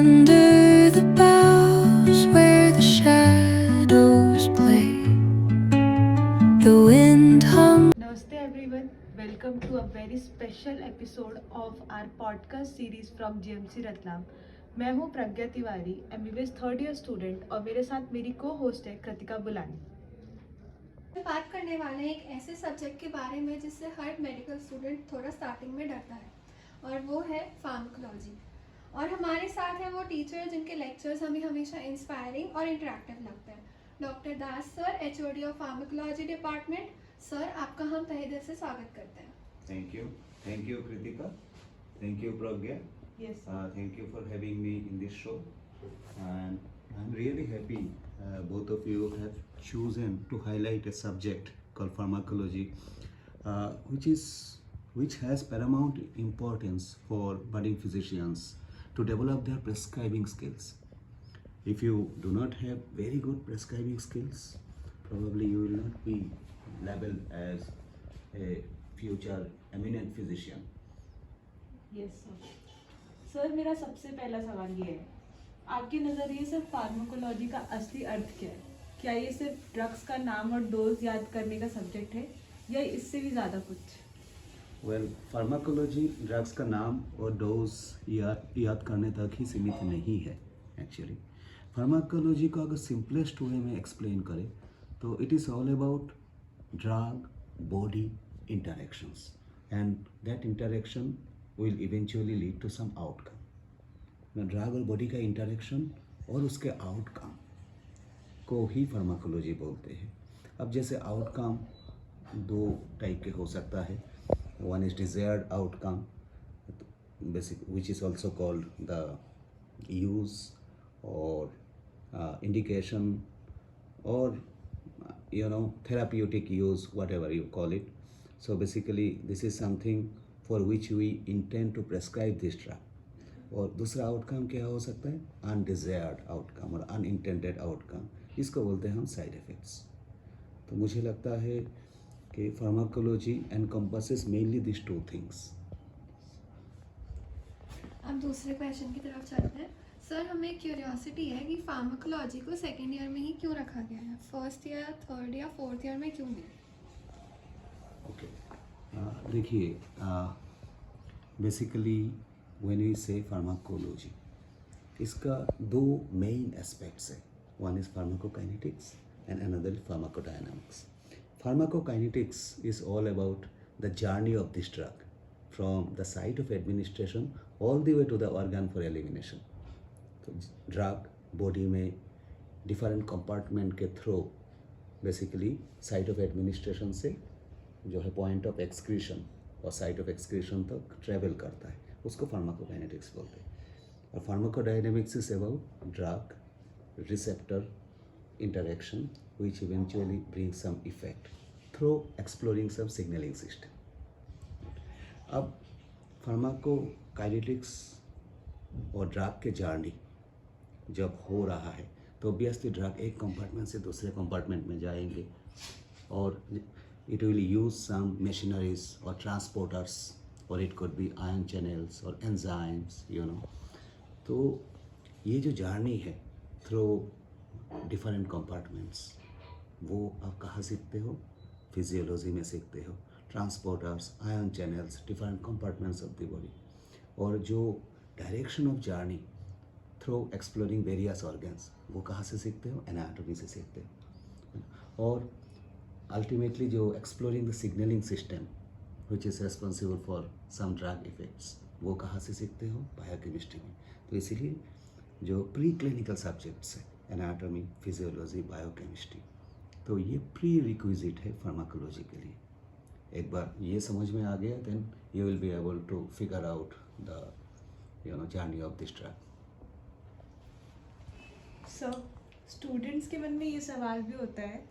under the boughs where the shadows play. The wind hums. Namaste everyone, welcome to a very special episode of our podcast series from GMC Ratlam. मैं हूं Pragya Tiwari, MBBS third year student और मेरे साथ मेरी को host है कृतिका बुलानी। बात करने वाले हैं एक ऐसे सब्जेक्ट के बारे में जिससे हर मेडिकल स्टूडेंट थोड़ा स्टार्टिंग में डरता है और वो है फार्माकोलॉजी। और हमारे साथ हैं वो टीचर जिनके लेक्चर्स हमें हमेशा इंस्पायरिंग और इंटरेक्टिव लगते हैं। Doctor Das sir, HOD of pharmacology department. Sir, आपका हम तहे दिल से स्वागत करते हैं। Thank you, Kritika. Thank you, Pragya. Yes. Thank you for having me in this show, and I'm really happy both of you have chosen to highlight a subject called pharmacology, which has paramount importance for budding physicians to develop their prescribing skills. If you do not have very good prescribing skills, probably you will not be labeled as a future eminent physician. Yes sir, मेरा सबसे पहला सवाल ये है, आपके नज़रिए से pharmacology का असली अर्थ क्या है? क्या ये सिर्फ ड्रग्स का नाम और डोज याद करने का सब्जेक्ट है या इससे भी ज़्यादा कुछ? वेल, फार्माकोलॉजी ड्रग्स का नाम और डोज याद करने तक ही सीमित नहीं है। एक्चुअली फार्माकोलॉजी को अगर सिंपलेस्ट वे में एक्सप्लेन करें तो it is all about drug body interactions, and that interaction will eventually lead to some outcome. Drug और बॉडी का इंटरेक्शन और उसके आउटकम को ही फार्माकोलॉजी बोलते हैं। अब जैसे आउटकम दो टाइप के हो सकता है। One is desired outcome, basic which is also called the use और इंडिकेशन और therapeutic use, whatever you call it. So basically this is something for which we intend to prescribe this drug. और दूसरा outcome क्या हो सकता है? Undesired outcome और unintended outcome, इसको बोलते हैं हम साइड इफ़ेक्ट्स। तो मुझे लगता है कि pharmacology encompasses mainly this two things. अब दूसरे क्वेश्चन की तरफ चलते हैं। सर, हमें क्यूरियोसिटी है कि फार्माकोलॉजी को सेकेंड ईयर में ही क्यों रखा गया है, फर्स्ट ईयर, थर्ड या फोर्थ ईयर में क्यों नहीं? ओके, देखिए, basically when we say pharmacology, इसका दो मेन एस्पेक्ट्स है। One is pharmacokinetics and another is pharmacodynamics. Pharmacokinetics is all about the journey of this drug from the site of administration all the way to the organ for elimination. तो drug body में different compartment के through basically site of administration से जो है point of excretion और site of excretion तक travel करता है, उसको फार्माकोकाइनेटिक्स बोलते हैं। और pharmacodynamics is about drug receptor interaction which eventually bring some effect through exploring some signalling system. अब फार्माकोकाइनेटिक्स और ड्रग के जर्नी जब हो रहा है तो ऑब्वियसली ड्रग एक कंपार्टमेंट से दूसरे कंपार्टमेंट में जाएंगे और it will use some machineries और ट्रांसपोर्टर्स और it could be ion channels और एंजाइम्स, तो ये जो जर्नी है थ्रू डिफरेंट कंपार्टमेंट्स, वो आप कहाँ सीखते हो? फिजियोलॉजी में सीखते हो। Transporters, ion channels, different compartments of the body, और जो direction of journey through exploring various organs, वो कहाँ से सीखते हो? एनाटॉमी से सीखते हो। और अल्टीमेटली जो exploring the signalling system which is responsible for some drug effects, वो कहाँ से सीखते हो? बायोकेमिस्ट्री में। तो इसीलिए जो प्री क्लिनिकल सब्जेक्ट्स हैं, एनाटॉमी, फिजियोलॉजी, बायोकेमिस्ट्री, तो ये प्री रिक्विजिट है फार्माकोलॉजी के लिए। एक बार ये समझ में आ गया, then you will be able to figure out the journey of this drug. Sir, students के मन में ये सवाल भी होता है,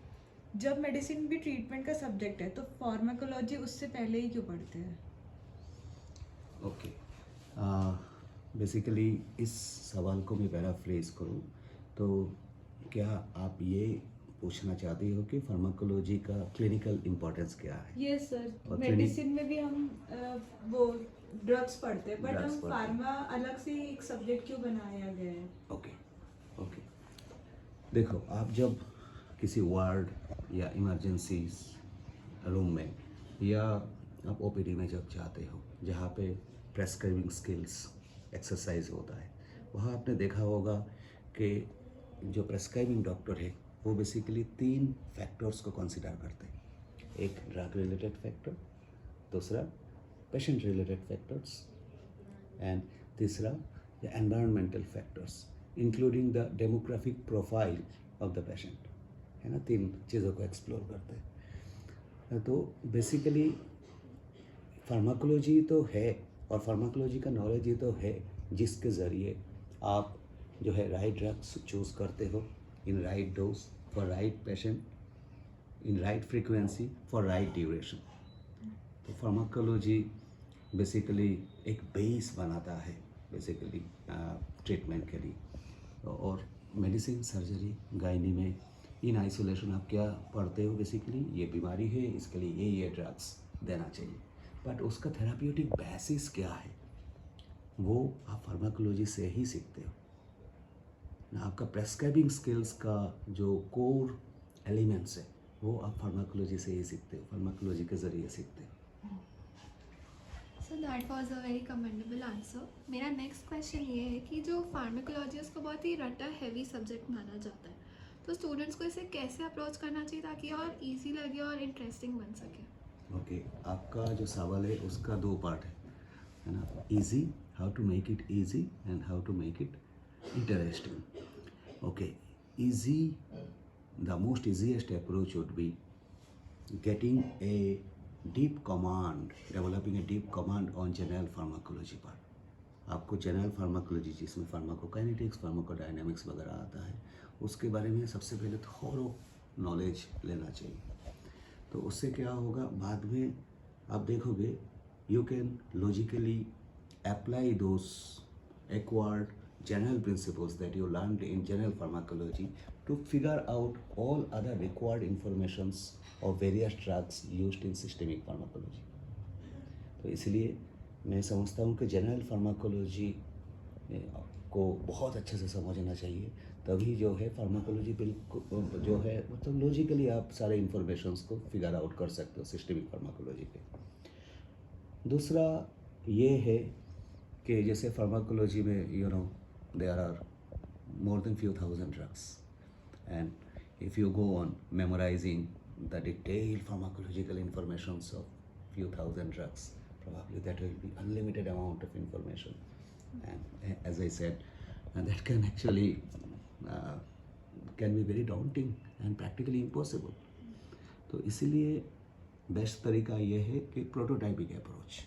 जब मेडिसिन भी ट्रीटमेंट का सब्जेक्ट है तो फार्माकोलॉजी उससे पहले ही क्यों पढ़ते हैं? ओके, बेसिकली इस सवाल को मैं पैराफ्रेज करूँ तो क्या आप ये पूछना चाहती हो कि फार्माकोलॉजी का क्लिनिकल इम्पोर्टेंस क्या है? यस सर, और मेडिसिन में भी हम वो ड्रग्स पढ़ते हैं, बट Drugs हम पढ़ते हैं। फार्मा अलग से एक सब्जेक्ट क्यों बनाया गया है? ओके ओके, देखो आप जब किसी वार्ड या इमरजेंसी रूम में या आप ओपीडी में जब जाते हो जहाँ पे प्रेस्क्राइबिंग स्किल्स एक्सरसाइज होता है, वहाँ आपने देखा होगा कि जो प्रेस्क्राइबिंग डॉक्टर है वो बेसिकली 3 फैक्टर्स को कंसिडर करते हैं। एक ड्रग रिलेटेड फैक्टर, दूसरा पेशेंट रिलेटेड फैक्टर्स एंड तीसरा the environmental factors including the demographic profile of the patient, है ना। 3 चीज़ों को एक्सप्लोर करते हैं। तो बेसिकली फार्माकोलॉजी तो है, और फार्माकोलॉजी का नॉलेज ये तो है जिसके ज़रिए आप जो है राइट ड्रग्स चूज़ करते हो in right dose for right patient in right frequency for right duration. तो फार्माकोलॉजी बेसिकली एक बेस बनाता है बेसिकली ट्रीटमेंट के लिए। और मेडिसिन, सर्जरी, गायनी में इन आइसोलेशन आप क्या पढ़ते हो, बेसिकली ये बीमारी है, इसके लिए ये ड्रग्स देना चाहिए, बट उसका थेराप्यूटिक बेसिस क्या है वो आप फार्माकोलॉजी से ही सीखते हो ना। आपका प्रेस्क्राइबिंग स्किल्स का जो कोर एलिमेंट्स है वो आप फार्माकोलॉजी से ही सीखते हो, फार्माकोलॉजी के ज़रिए सीखते हो। So that was a very commendable answer. मेरा नेक्स्ट क्वेश्चन ये है कि जो फार्माकोलॉजी है उसको बहुत ही रटा हैवी सब्जेक्ट माना जाता है, तो स्टूडेंट्स को इसे कैसे अप्रोच करना चाहिए ताकि और इजी लगे और इंटरेस्टिंग बन सके? ओके, आपका जो सवाल है उसका 2 पार्ट है ना। Easy, how to make it easy and how to make it interesting. Okay, easy, the most easiest approach would be getting a deep command, developing a deep command on general pharmacology part। आपको general pharmacology जिसमें pharmacokinetics, pharmacodynamics वगैरह आता है, उसके बारे में सबसे पहले थोड़ा नॉलेज लेना चाहिए। तो उससे क्या होगा, बाद में आप देखोगे you can logically apply those acquired general principles that you learned in general pharmacology to figure out all other required informations of various drugs used in systemic pharmacology। तो इसलिए मैं समझता हूँ कि जनरल फार्माकोलॉजी को बहुत अच्छे से समझना चाहिए, तभी जो है फार्माकोलॉजी बिल्कुल जो है मतलब लॉजिकली आप सारे इंफॉर्मेशंस को फिगर आउट कर सकते हो सिस्टमिक फार्माकोलॉजी पे। दूसरा ये है कि जैसे फार्माकोलॉजी में you know there are more than few thousand drugs, and if you go on memorizing the detailed pharmacological informations of few thousand drugs, probably that will be unlimited amount of information, and as I said, and that can actually can be very daunting and practically impossible। तो इसीलिए best तरीका ये है कि प्रोटोटाइपिक approach.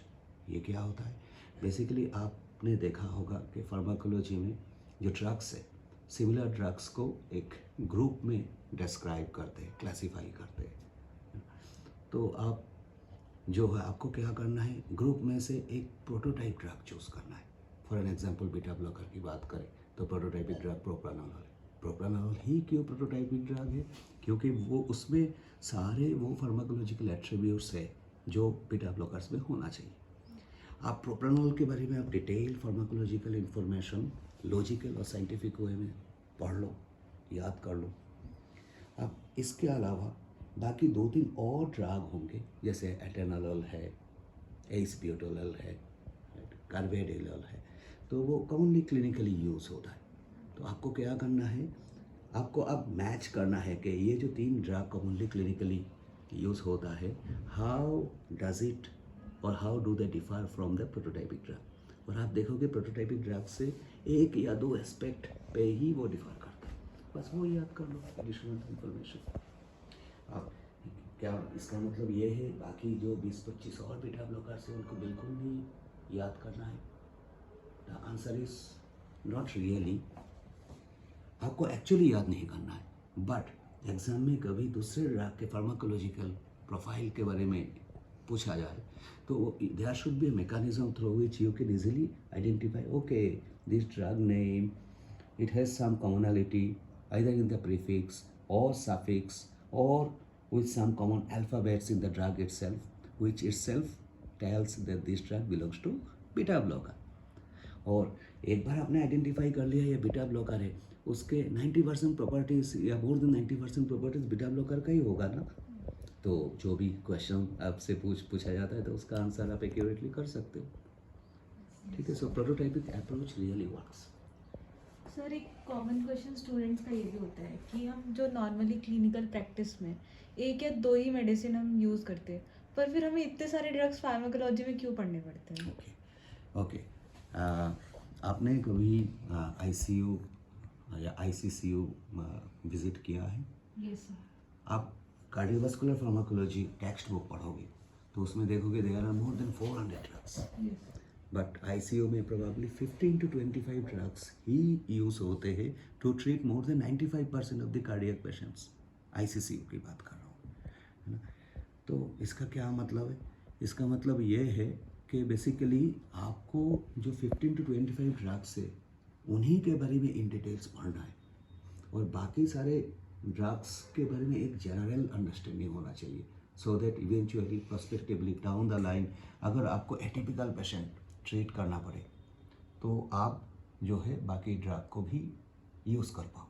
ये क्या होता है, बेसिकली आपने देखा होगा कि फार्माकोलॉजी में जो ड्रग्स है, सिमिलर ड्रग्स को एक ग्रुप में डिस्क्राइब करते हैं, क्लासीफाई करते हैं। तो आप जो है आपको क्या करना है, ग्रुप में से एक प्रोटोटाइप ड्रग चूज़ करना है। For an example beta blocker की बात करें तो प्रोटोटाइपिक ड्रग प्रोप्रानोल है। प्रोप्रानोल ही क्यों प्रोटोटाइपिक ड्रग है, क्योंकि वो उसमें सारे वो फार्माकोलॉजिकल एट्रीब्यूट्स है जो बीटा ब्लॉकर्स में होना चाहिए। आप प्रोप्रानोल के बारे में आप डिटेल फार्माकोलॉजिकल इंफॉर्मेशन लॉजिकल और साइंटिफिक वे में पढ़ लो, याद कर लो। अब इसके अलावा बाकी 2-3 और ड्रग होंगे, जैसे एटेनॉल है, एस्ब्यूटोल है, कार्वेडियोल है, तो वो कॉमनली क्लिनिकली यूज़ होता है। तो आपको क्या करना है, आपको अब मैच करना है कि ये जो 3 ड्रग कॉमनली क्लिनिकली यूज़ होता है, हाउ डज इट और how do they differ from the prototypic drug. और आप देखोगे प्रोटोटाइपिक ड्रग से 1 या 2 एस्पेक्ट पे ही वो डिफर करता है, बस वो याद कर लो एडिशनल इंफॉर्मेशन। अब क्या इसका मतलब ये है बाकी जो 20-25 और बीटा ब्लॉकर्स हैं उनको बिल्कुल नहीं याद करना है? The answer is not really. आपको एक्चुअली याद नहीं करना है, बट एग्जाम में कभी दूसरे ड्रग के फार्माकोलॉजिकल प्रोफाइल के बारे में पूछा जाए तो there should be a mechanism through which you can easily identify, okay, this drug name, it has some commonality either in the prefix or suffix or with some common alphabets in the drug itself, which itself tells that this drug belongs to beta blocker. और एक बार आपने identify कर लिया ये beta blocker है, उसके 90% properties या more than 90% properties beta blocker का ही होगा ना। तो जो भी क्वेश्चन आपसे पूछा जाता है तो उसका आंसर आप एक्यूरेटली कर सकते हो। ठीक है, सो प्रोटोटाइपिक अप्रोच रियली वर्क्स। सर एक कॉमन क्वेश्चन स्टूडेंट्स का ये भी होता है कि हम जो नॉर्मली क्लिनिकल प्रैक्टिस में एक या दो ही मेडिसिन हम यूज़ करते हैं, पर फिर हमें इतने सारे ड्रग्स फार्माकोलॉजी में क्यों पढ़ने पड़ते हैं? ओके, आपने कभी आईसीयू या आईसीसीयू विजिट किया है? Yes sir. आप कार्डियोवास्कुलर फार्माकोलॉजी टेक्स्ट बुक पढ़ोगे तो उसमें देखोगे there are more than 400 drugs, yes. But ICU में प्रोबेबली 15 to 25 ड्रग्स ही यूज़ होते हैं to treat more than 95% of the cardiac patients. ICCU की बात कर रहा हूँ, है ना। तो इसका क्या मतलब है? इसका मतलब ये है कि बेसिकली आपको जो 15 to 25 ड्रग्स है उन्हीं के बारे में इन डिटेल्स पढ़ना है, और बाकी सारे ड्रग्स के बारे में एक जनरल अंडरस्टैंडिंग होना चाहिए, so that eventually perspectively down the line अगर आपको एटिपिकल पेशेंट ट्रीट करना पड़े तो आप जो है बाकी ड्रग को भी यूज़ कर पाओ।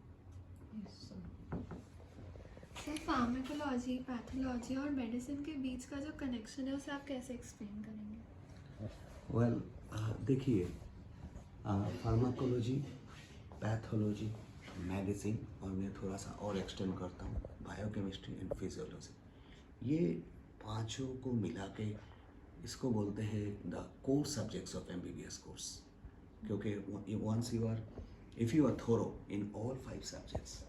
सर फार्माकोलॉजी, पैथोलॉजी और मेडिसिन के बीच का जो कनेक्शन है उसे आप कैसे एक्सप्लेन करेंगे? वेल, देखिए, फार्माकोलॉजी, पैथोलॉजी, मेडिसिन और मैं थोड़ा सा और एक्सटेंड करता हूँ बायोकेमिस्ट्री एंड फिजियोलॉजी, ये पांचों को मिला के इसको बोलते हैं the core subjects of MBBS course, क्योंकि once if you are thorough in all 5 subjects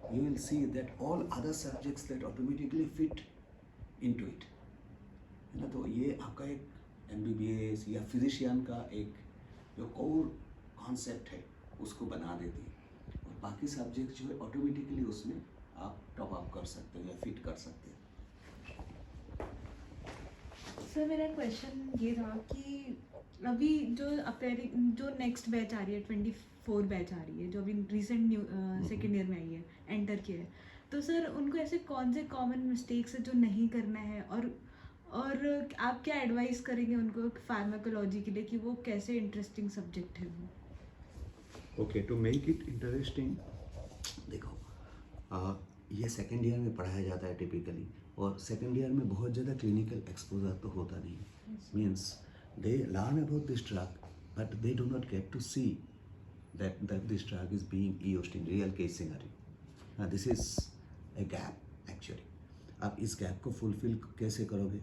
you will see that all other subjects that automatically fit into it, है ना। तो ये आपका एक एमबीबीएस या फिजिशियन का एक जो कोर कॉन्सेप्ट है उसको बना देती है, और बाकी सब्जेक्ट जो है ऑटोमेटिकली उसमें आप टॉप अप कर सकते हो या फिट कर सकते हो। सर मेरा क्वेश्चन ये था कि अभी जो नेक्स्ट बैच आ रही है 24 बैच आ रही है जो अभी रिसेंट सेकेंड ईयर में आई है, एंटर किया है, तो सर उनको ऐसे कौन से कॉमन मिस्टेक्स है जो नहीं करना है, और आप क्या एडवाइस करेंगे उनको फार्माकोलॉजी के लिए कि वो कैसे इंटरेस्टिंग सब्जेक्ट है वो? Okay, to make it interesting, देखो, ये सेकेंड ईयर में पढ़ाया जाता है टिपिकली, और सेकेंड ईयर में बहुत ज़्यादा क्लिनिकल एक्सपोजर तो होता नहीं, means they learn about this drug but they do not get to see that this drug is being used in real case scenario. Now this is a gap actually. आप इस gap को fulfil कैसे करोगे?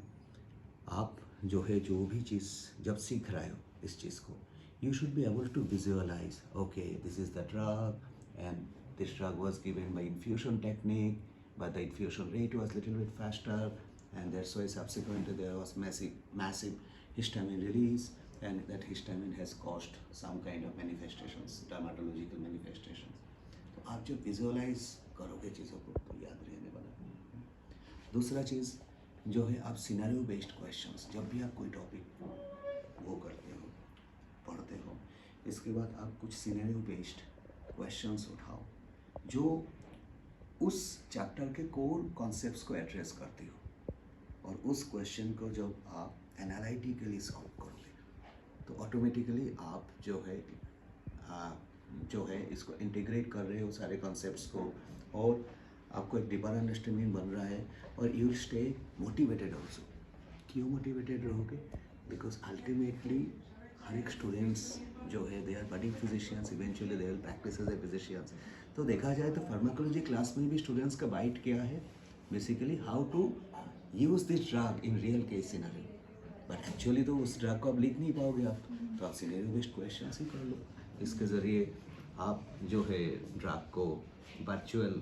आप जो है जो भी चीज़ जब सीख रहे हो इस चीज़ को, you should be able to visualize, okay, this is the drug and this drug was given by infusion technique, but the infusion rate was little bit faster, and that's why subsequently there was massive histamine release, and that histamine has caused some kind of manifestations, dermatological manifestations. तो आप जब visualise करोगे चीज़ों को तो याद रहने वाला। दूसरा चीज़ जो है, आप सिनेरियो बेस्ड क्वेश्चंस, जब भी आप कोई टॉपिक वो करते हो, पढ़ते हो, इसके बाद आप कुछ सिनेरियो बेस्ड क्वेश्चंस उठाओ जो उस चैप्टर के कोर कॉन्सेप्ट्स को एड्रेस करती हो, और उस क्वेश्चन को जब आप एनालिटिकली सॉल्व करोगे तो ऑटोमेटिकली आप जो है इसको इंटीग्रेट कर रहे हो सारे कॉन्सेप्ट्स को, और आपको एक डीपर अंडरस्टैंडिंग बन रहा है, और you will stay motivated also. क्यों मोटिवेटेड रहोगे? बिकॉज अल्टीमेटली हर एक स्टूडेंट्स जो है they are budding physicians, eventually they will practise as a physicians. तो देखा जाए तो फार्माकोलॉजी क्लास में भी स्टूडेंट्स का बाइट क्या है, basically how to use this drug in real case scenario, but actually तो उस ड्रग को आप लिख नहीं पाओगे आप, तो आप सिनेरियो बेस्ड क्वेश्चन ही कर लो। इसके ज़रिए आप जो है ड्रग को वर्चुअल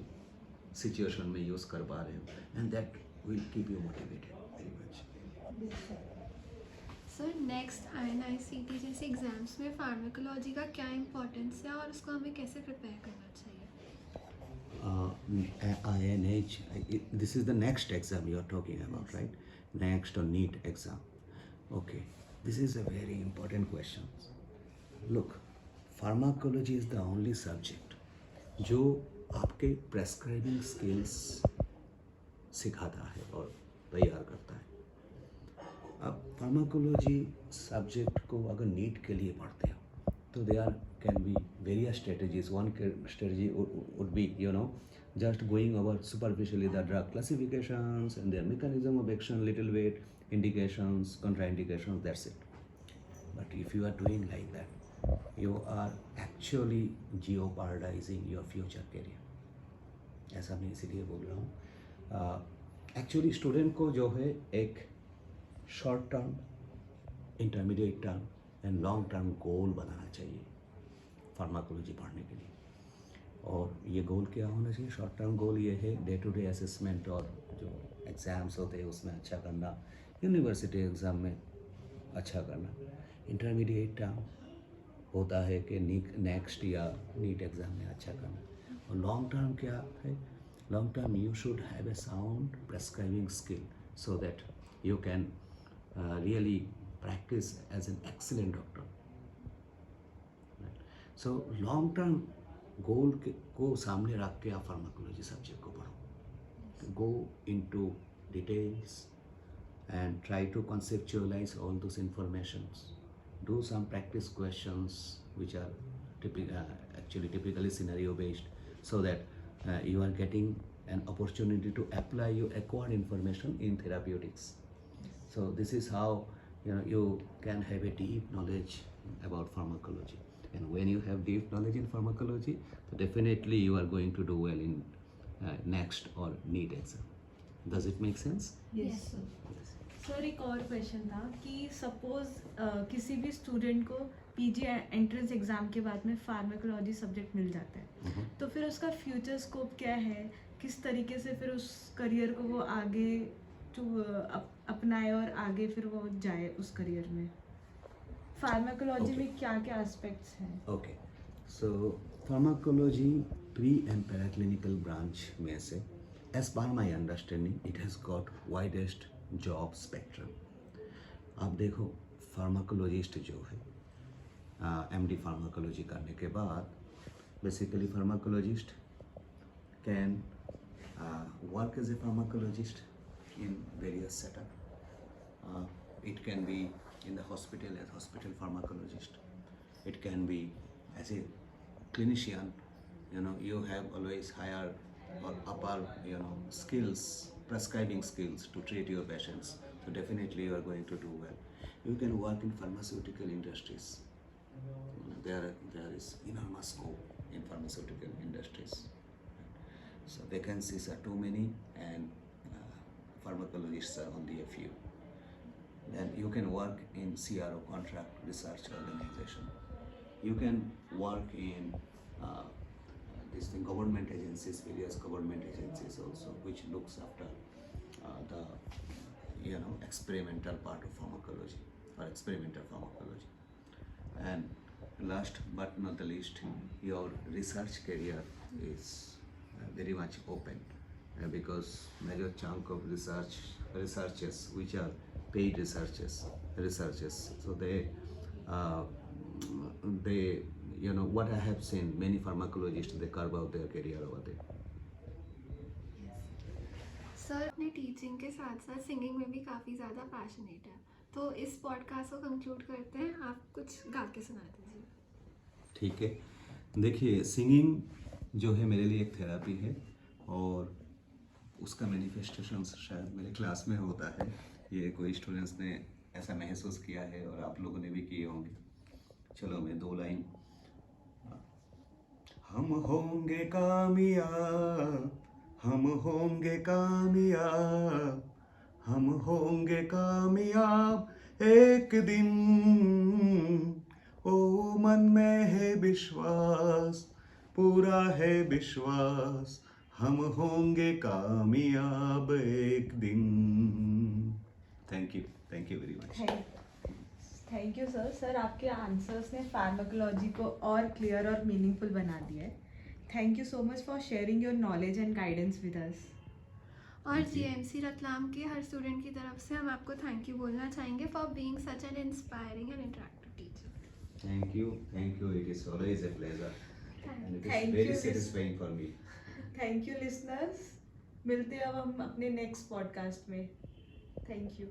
सिचुएशन में यूज़ कर पा रहे हो, and that will keep you motivated very much. Sir next INICET जैसे एग्जाम्स में फार्माकोलॉजी का क्या इंपॉर्टेंस है और उसको हमें कैसे प्रिपेयर करना चाहिए? INH, this is the next exam you are talking about, right? Next or NEET exam. Okay, this is a very important question. Look, pharmacology is the only subject जो आपके प्रेस्क्राइबिंग स्किल्स सिखाता है और तैयार करता है। आप फार्माकोलॉजी सब्जेक्ट को अगर नीट के लिए पढ़ते हो तो there can be various strategies. One strategy would be, just going over superficially the drug classifications and their mechanism of action, little bit, indications, contraindications, that's it. But if you are doing like that, you are actually jeopardizing your future career. ऐसा मैं इसीलिए बोल रहा हूँ. Actually student को जो है एक short term, intermediate term and long term goal बनाना चाहिए फार्माकोलॉजी पढ़ने के लिए. और ये गोल क्या होना चाहिए? शॉर्ट टर्म गोल ये है डे टू डे असेसमेंट और जो एग्ज़ाम्स होते हैं उसमें अच्छा करना, यूनिवर्सिटी एग्ज़ाम में अच्छा करना. इंटरमीडिएट टर्म होता है कि नेक्स्ट या नीट एग्ज़ाम में अच्छा करना. और लॉन्ग टर्म क्या है? Long term you should have a sound prescribing skill so that you can really practice as an excellent doctor. So long term goal को सामने रख के आप फार्माकोलॉजी सब्जेक्ट को पढ़ो. Go into details and try to conceptualize all those informations. Do some practice questions which are typically scenario based, so that you are getting an opportunity to apply your acquired information in therapeutics. So this is how you can have a deep knowledge about pharmacology. And when you have deep knowledge in pharmacology, definitely you are going to do well in next or NEET exam. Does it make sense? Yes sir. एक और question था कि suppose किसी भी student को PG entrance exam के बाद में फार्माकोलॉजी सब्जेक्ट मिल जाता है, तो फिर उसका फ्यूचर स्कोप क्या है? किस तरीके से फिर उस करियर को वो आगे अपनाए और आगे फिर वो जाए उस करियर में? फार्माकोलॉजी में क्या क्या एस्पेक्ट्स हैं? Okay, so pharmacology pre and paraclinical branch में से, as per my understanding, it has got widest job spectrum. आप देखो फार्माकोलॉजिस्ट जो है एमडी फार्माकोलॉजी करने के बाद basically pharmacologist can work as a pharmacologist in various setup. It can be in the hospital as hospital pharmacologist. It can be as a clinician. You have always higher or upper skills, prescribing skills to treat your patients. So definitely you are going to do well. You can work in pharmaceutical industries. There is enormous scope in pharmaceutical industries. So vacancies are too many and pharmacologists are only a few. Then you can work in CRO, contract research organization. You can work in government agencies, various government agencies also, which looks after the experimental part of pharmacology or experimental pharmacology. And last but not the least, your research career is very much open. Because major chunk of researchers which are paid researchers, so they what I have seen, many pharmacologists, they carve out their career over there. Sir अपने teaching के साथ साथ singing में भी काफ़ी ज़्यादा passionate है, तो इस पॉडकास्ट को कंक्लूड करते हैं. आप कुछ गा के सुना दीजिए. ठीक है. देखिए, सिंगिंग जो है मेरे लिए एक थेरेपी है और उसका मैनिफेस्टेशन शायद मेरे क्लास में होता है. ये कोई स्टूडेंट्स ने ऐसा महसूस किया है और आप लोगों ने भी किए होंगे. चलो मैं 2 लाइन. हम होंगे कामयाब, हम होंगे कामयाब, हम होंगे कामयाब एक दिन. ओ मन में है विश्वास, पूरा है विश्वास, हम होंगे कामयाब एक दिन. Thank you very much. Thank you sir. Sir आपके आंसर्स ने फार्माकोलॉजी को और क्लियर और मीनिंगफुल बना दिया है. Thank you so much for sharing your knowledge and guidance with us. और जीएमसी रतलाम के हर स्टूडेंट की तरफ से हम आपको थैंक यू बोलना चाहेंगे for being such an inspiring and interactive teacher. Thank you. It is always a pleasure and it is Thank very you. Satisfying for me. Thank you listeners. मिलते हैं अब हम अपने नेक्स्ट पॉडकास्ट में. Thank you.